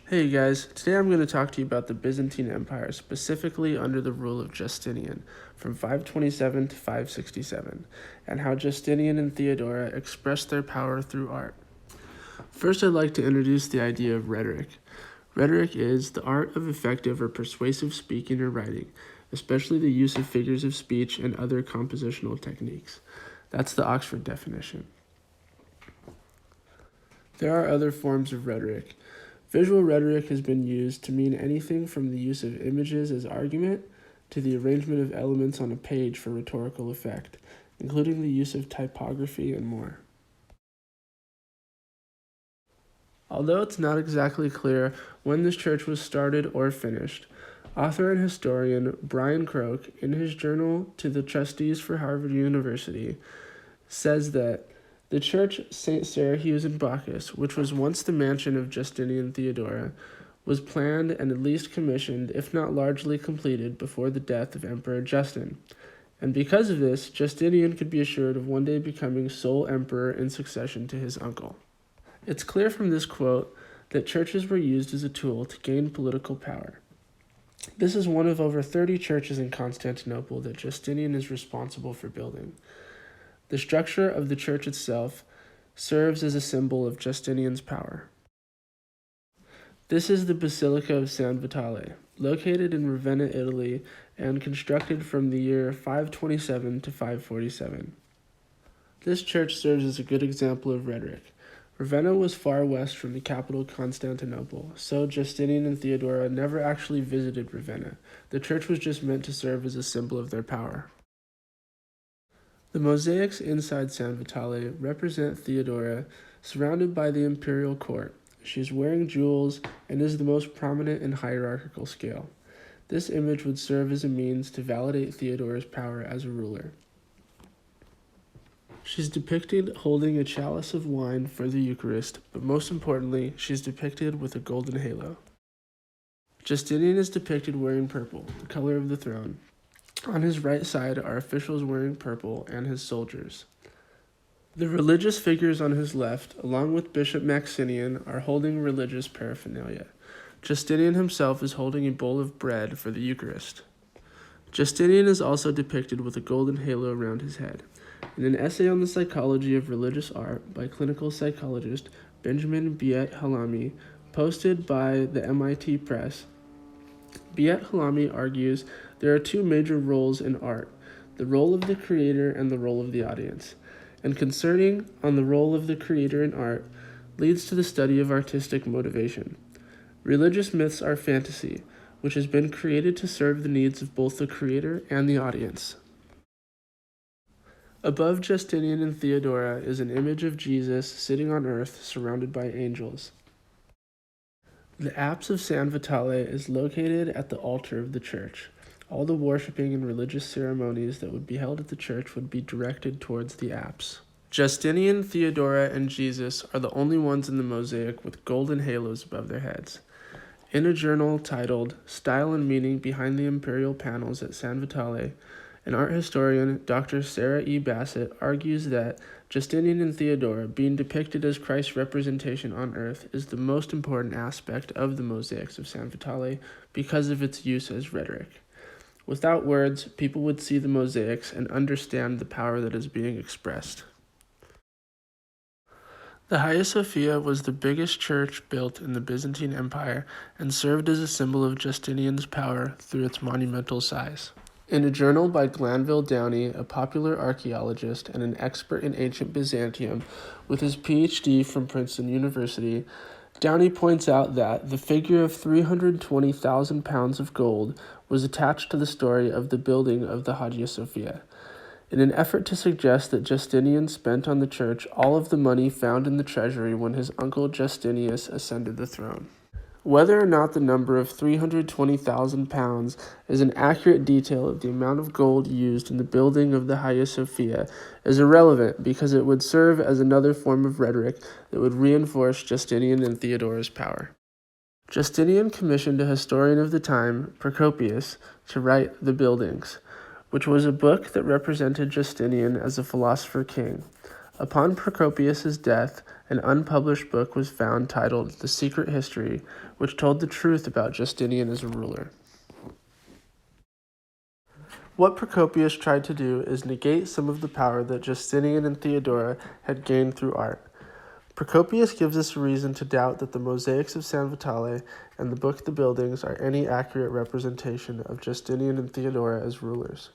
Hey guys, today I'm going to talk to you about the Byzantine Empire, specifically under the rule of Justinian, from 527 to 567, and how Justinian and Theodora expressed their power through art. First, I'd like to introduce the idea of rhetoric. Rhetoric is the art of effective or persuasive speaking or writing, especially the use of figures of speech and other compositional techniques. That's the Oxford definition. There are other forms of rhetoric. Visual rhetoric has been used to mean anything from the use of images as argument to the arrangement of elements on a page for rhetorical effect, including the use of typography and more. Although it's not exactly clear when this church was started or finished, author and historian Brian Croke, in his journal to the trustees for Harvard University, says that the church St. Sarahues in Bacchus, which was once the mansion of Justinian and Theodora, was planned and at least commissioned, if not largely completed, before the death of Emperor Justin. And because of this, Justinian could be assured of one day becoming sole emperor in succession to his uncle. It's clear from this quote that churches were used as a tool to gain political power. This is one of over 30 churches in Constantinople that Justinian is responsible for building. The structure of the church itself serves as a symbol of Justinian's power. This is the Basilica of San Vitale, located in Ravenna, Italy, and constructed from the year 527 to 547. This church serves as a good example of rhetoric. Ravenna was far west from the capital Constantinople, so Justinian and Theodora never actually visited Ravenna. The church was just meant to serve as a symbol of their power. The mosaics inside San Vitale represent Theodora surrounded by the imperial court. She is wearing jewels and is the most prominent in hierarchical scale. This image would serve as a means to validate Theodora's power as a ruler. She's depicted holding a chalice of wine for the Eucharist, but most importantly, she's depicted with a golden halo. Justinian is depicted wearing purple, the color of the throne. On his right side are officials wearing purple and his soldiers. The religious figures on his left, along with Bishop Maximian, are holding religious paraphernalia. Justinian himself is holding a bowl of bread for the Eucharist. Justinian is also depicted with a golden halo around his head. In an essay on the psychology of religious art by clinical psychologist Benjamin Biet-Halami, posted by the MIT Press, Biet-Halami argues there are two major roles in art, the role of the creator and the role of the audience. And concerning on the role of the creator in art leads to the study of artistic motivation. Religious myths are fantasy, which has been created to serve the needs of both the creator and the audience. Above Justinian and Theodora is an image of Jesus sitting on earth surrounded by angels. The apse of San Vitale is located at the altar of the church. All the worshiping and religious ceremonies that would be held at the church would be directed towards the apse. Justinian, Theodora, and Jesus are the only ones in the mosaic with golden halos above their heads. In a journal titled Style and Meaning Behind the Imperial Panels at San Vitale, an art historian, Dr. Sarah E. Bassett, argues that Justinian and Theodora, being depicted as Christ's representation on earth, is the most important aspect of the mosaics of San Vitale because of its use as rhetoric. Without words, people would see the mosaics and understand the power that is being expressed. The Hagia Sophia was the biggest church built in the Byzantine Empire and served as a symbol of Justinian's power through its monumental size. In a journal by Glanville Downey, a popular archaeologist and an expert in ancient Byzantium with his PhD from Princeton University, Downey points out that the figure of 320,000 pounds of gold was attached to the story of the building of the Hagia Sophia, in an effort to suggest that Justinian spent on the church all of the money found in the treasury when his uncle Justinius ascended the throne. Whether or not the number of 320,000 pounds is an accurate detail of the amount of gold used in the building of the Hagia Sophia is irrelevant because it would serve as another form of rhetoric that would reinforce Justinian and Theodora's power. Justinian commissioned a historian of the time, Procopius, to write The Buildings, which was a book that represented Justinian as a philosopher king. Upon Procopius's death, an unpublished book was found titled The Secret History, which told the truth about Justinian as a ruler. What Procopius tried to do is negate some of the power that Justinian and Theodora had gained through art. Procopius gives us a reason to doubt that the mosaics of San Vitale and the Book of the Buildings are any accurate representation of Justinian and Theodora as rulers.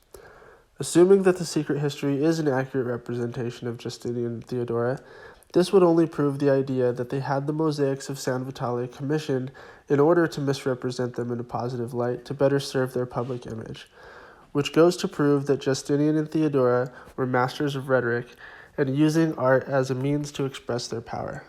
Assuming that the secret history is an accurate representation of Justinian and Theodora, this would only prove the idea that they had the mosaics of San Vitale commissioned in order to misrepresent them in a positive light to better serve their public image, which goes to prove that Justinian and Theodora were masters of rhetoric and using art as a means to express their power.